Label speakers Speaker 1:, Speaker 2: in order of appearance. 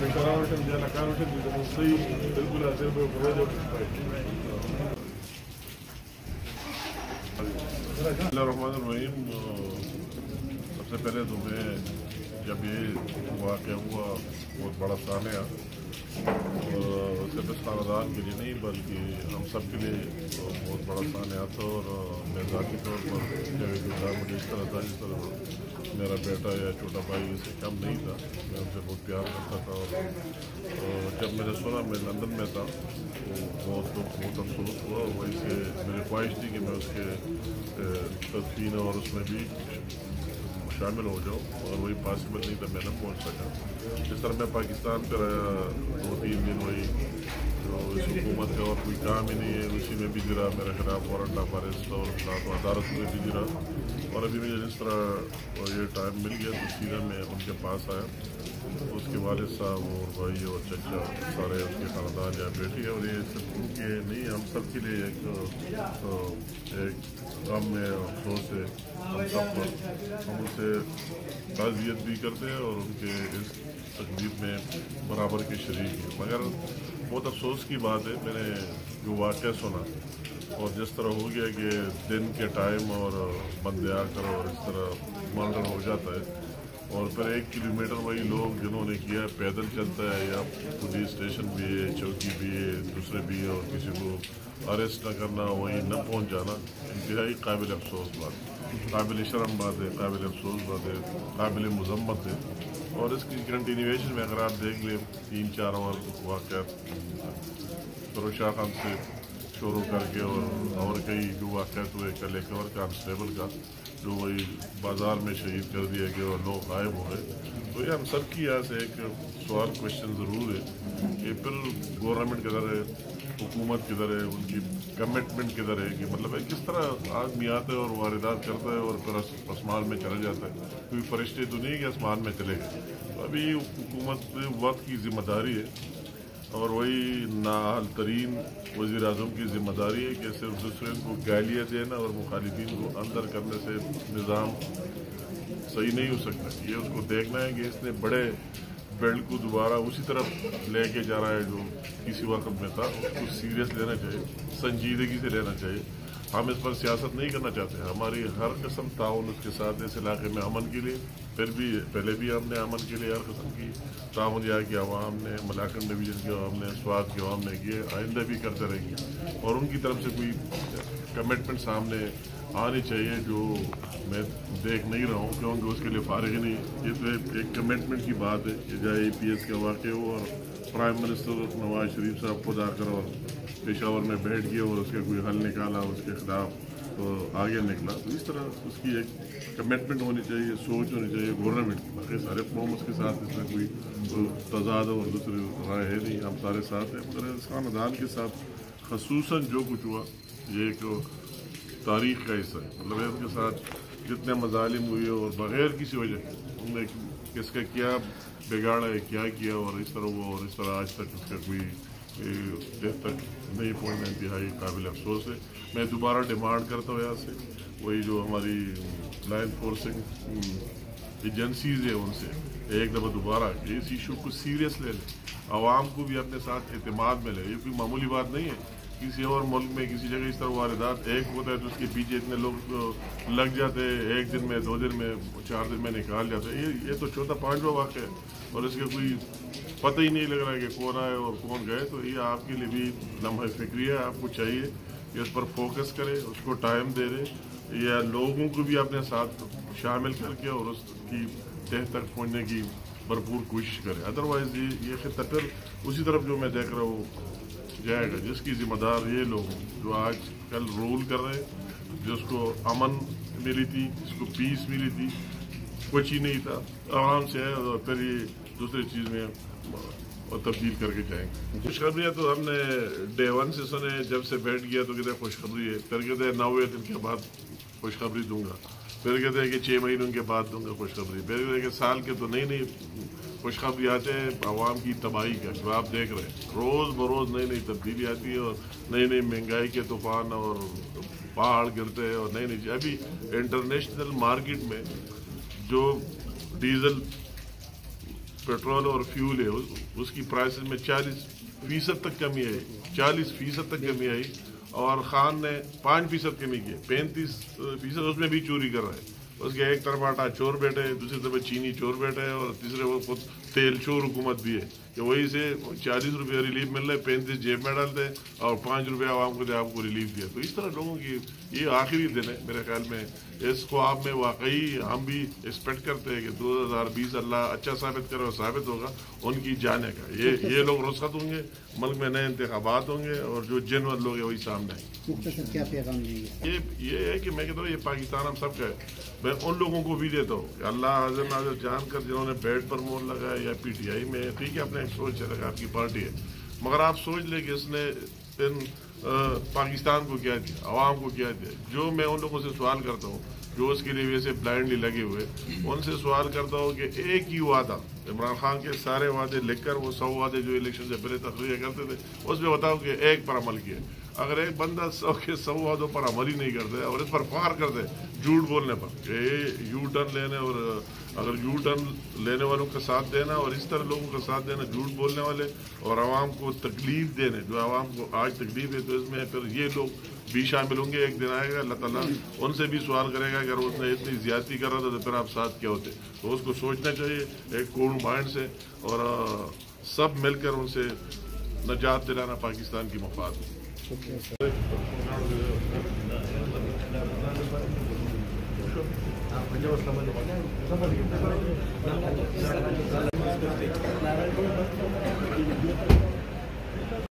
Speaker 1: बिस्मिल्लाहिर्रहमानिर्रहीम। सबसे पहले तो मैं जब ये वाक़या हुआ बहुत बड़ा सानिया और सिर्फ इस ख़ानदान के लिए नहीं बल्कि हम सब के लिए बहुत बड़ा सानिया था। और मैं ज़ाती तौर पर जब मुझे इस तरह था जिस तरह मेरा बेटा या छोटा भाई इससे कम नहीं था, मैं उनसे बहुत प्यार करता था। और जब मैंने सुना, मैं लंदन में था, तो बहुत अफसोस हुआ। वहीं से मेरी ख्वाहिश थी कि मैं उसके तदफीन और उसमें भी शामिल हो जाऊँ, और वही पॉसिबल नहीं था, मैं न पहुँच सका। जिस तरह मैं पाकिस्तान पर आया 2-3 दिन, वही तो इस हुकूमत का और कोई काम ही नहीं है, उसी में बिजी रहा। मेरे खिलाफ वारंट ऑफ अरेस्ट और अदालत में बिजी रहा। और अभी मुझे जिस तरह ये टाइम मिल गया तो सीधा मैं उनके पास आया। उसके वालिद साहब और भाई और चचा सारे उसके ख़ानदान या बेटी है, और ये सब के नहीं, हम सब के लिए एक गम में अफसोस है हम सब पर। हम उनसे ताज़ियत भी करते हैं और उनके इस तकलीफ में बराबर के शरीक हैं। मगर बहुत अफसोस की बात है, मैंने जो वाक़या सुना और जिस तरह हो गया कि दिन के टाइम और बंदे आकर और इस तरह मर्डर हो जाता है, और फिर 1 किलोमीटर वही लोग जिन्होंने किया पैदल चलता है, या पुलिस स्टेशन भी है, चौकी भी है, दूसरे भी है, और किसी को अरेस्ट न करना, वहीं न पहुंच जाना, इंतहाई काबिल अफसोस बात, काबिल शर्म बात है, काबिल अफसोस बात है, काबिल मज़म्मत है। और इसकी कंटिन्यूएशन में अगर आप देख लें 3-4 और वाक़यात फरोज़ शाह खान से शुरू करके और कई जो वाक़यात हुए, कल एक और कांस्टेबल का जो वही बाज़ार में शहीद कर दिया गया और लोग गायब हो गए। तो ये हम सब की यहाँ से एक सवाल क्वेश्चन ज़रूर है कि फिर गवर्नमेंट किधर है, हुकूमत किधर है, उनकी कमिटमेंट किधर है, कि मतलब है किस तरह आदमी आता है और वारदात करता है और फिर आसमान में चला जाता है। कोई फरिश्ते तो नहीं कि आसमान में चले गए। तो अभी हुकूमत वक्त की जिम्मेदारी है, और वही नाअहल तरीन वज़ीर आज़म की जिम्मेदारी है कि सिर्फ दूसरे को गालियाँ देना और मुखालिफिन को अंदर करने से निज़ाम सही नहीं हो सकता। ये उसको देखना है कि इसने बड़े बेल्ट को दोबारा उसी तरफ लेके जा रहा है जो किसी वक्त में था। उसको सीरियस लेना चाहिए, संजीदगी से लेना चाहिए। हम इस पर सियासत नहीं करना चाहते। हमारी हर किस्म ताउन उसके साथ इस इलाके में अमन के लिए, फिर भी पहले भी हमने अमन के लिए हर किस्म की ताउन यहाँ की आवाम ने, मलाकन डिवीज़न की आवाम ने, स्वाद की आवाम ने किए, आइंदा भी करते रहेंगे। और उनकी तरफ से कोई कमिटमेंट सामने आनी चाहिए जो मैं देख नहीं रहा हूँ, क्योंकि उसके लिए फारिग नहीं। ये तो एक कमिटमेंट की बात है कि चाहे APS का वाक़या हो और प्राइम मिनिस्टर नवाज शरीफ साहब खुद आकर और पेशावर में बैठ गए और उसका कोई हल निकाला, उसके खिलाफ तो आगे निकला। तो इस तरह उसकी एक कमिटमेंट होनी चाहिए, सोच होनी चाहिए गवर्नमेंट की। बाकी सारे कौम उसके साथ इसमें कोई तजाद और दूसरी राय है नहीं, हम सारे साथ हैं। मगर इस ख़ानदान के साथ ख़ुसूसन जो कुछ हुआ, ये एक तारीख़ का हिस्सा है। मतलब उसके साथ जितने मज़ालिम हुए और बग़ैर किसी वजह उनने किसका क्या बिगाड़ा है, क्या किया, और इस तरह हुआ, और इस तरह आज तक उसका कोई देर तक नहीं पहुँचना इंतहाई काबिल अफसोस है। मैं दोबारा डिमांड करता हूँ यहाँ से, वही जो हमारी लॉ इन्फोर्सिंग एजेंसीज़ है, उनसे एक दफ़ा दोबारा इस इशू को सीरियस ले लें, आवाम को भी अपने साथ एतमाद में ले। ये कोई मामूली बात नहीं है। किसी और मुल्क में किसी जगह इस तरह वारदात एक होता है तो उसके पीछे इतने लोग लग जाते हैं, 1 दिन में, 2 दिन में, 4 दिन में निकाल जाते हैं। ये तो 4था-5वां वाक़या है और इसका कोई पता ही नहीं लग रहा है कि कौन आए और कौन गए। तो ये आपके लिए भी लम्हा फिक्री है। आपको चाहिए कि उस पर फोकस करें, उसको टाइम दे दें, या लोगों को भी अपने साथ शामिल करके और उसकी तह तक पहुँचने की भरपूर कोशिश करें। अदरवाइज़ ये खित्ता फिर उसी तरफ जो मैं देख रहा हूँ जाएगा, जिसकी जिम्मेदार ये लोग जो आज कल रूल कर रहे हैं, जिसको अमन मिली थी, जिसको पीस मिली थी, कुछ ही नहीं था, आराम से है, और फिर ये दूसरी चीज़ में और तब्दील करके जाएंगे। खुशखबरियाँ तो हमने डे 1 से सुने, जब से बैठ गया तो कहते खुशखबरी है, फिर कहते हैं 90 दिन के बाद खुशखबरी दूंगा, फिर कहते हैं कि 6 महीनों के बाद दूंगा खुशखबरी, फिर कहते हैं कि साल के तो नहीं खुशखबरी आते हैं आवाम की तबाही का, जो आप देख रहे हैं। रोज़ बरोज़ नई तब्दीली आती है और नई महंगाई के तूफान और पहाड़ गिरते हैं और नई अभी इंटरनेशनल मार्केट में जो डीजल पेट्रोल और फ्यूल है उसकी प्राइसेस में 40% तक कमी आई, 40% तक कमी आई। और खान ने 5% कमी की, 35% उसमें भी चोरी कर रहे हैं। उसके एक तरफ आटा चोर बैठे, दूसरी तरफ चीनी चोर बैठे है, और तीसरे वो खुद तेल चोर हुकूमत भी है कि वही से 40 रुपये रिलीफ मिल रहा है, 35 जेब में डालते हैं और 5 रुपये आवाम को दे आपको रिलीफ दिया। तो इस तरह लोगों की ये आखिरी दिन है मेरे ख्याल में। इस ख्वाब में वाकई हम भी एक्सपेक्ट करते हैं कि 2020 अल्लाह अच्छा साबित करे और साबित होगा उनकी जाने का। ये लोग रुखसत होंगे, मुल्क में नए इंतखाबात होंगे और जो जिनवर लोग हैं वही सामने आएंगे।
Speaker 2: क्या पैगाम देंगे?
Speaker 1: ये है कि मैं कहता हूँ ये पाकिस्तान हम सब का है। मैं उन लोगों को भी देता हूँ कि अल्लाह हाज़िर नाज़िर जानकर जिन्होंने बेड पर मोहर लगाया या PTI में, ठीक है अपने एक सोच चलेगा, आपकी पार्टी है, मगर आप सोच ले कि इसने इन पाकिस्तान को क्या दिया, आवाम को क्या दिया। जो मैं उन लोगों से सवाल करता हूँ जो उसके लिए वैसे ब्लाइंडली लगे हुए, उनसे सवाल करता हूँ कि एक ही वादा, इमरान खान के सारे वादे लिखकर वो 100 वादे जो इलेक्शन से पहले तकरीर करते थे उसमें बताओ कि एक पर अमल किया। अगर एक बंदा 100 के 100 वादों पर अमल ही नहीं करते और इस पर फार करते झूठ बोलने पर, यू टर्न लेने, और अगर यू टर्न लेने वालों का साथ देना और इस तरह लोगों का साथ देना, झूठ बोलने वाले और आवाम को तकलीफ देने, जो आवाम को आज तकलीफ है, तो इसमें फिर ये लोग भी शामिल होंगे। एक दिन आएगा अल्लाह ताला उनसे भी सवाल करेगा अगर उसने इतनी ज्यादती कर रहा था तो फिर आप साथ क्या होते। तो उसको सोचना चाहिए एक कूल माइंड से, और सब मिलकर उनसे नजात दिलाना पाकिस्तान की मफाद है।
Speaker 2: Okay.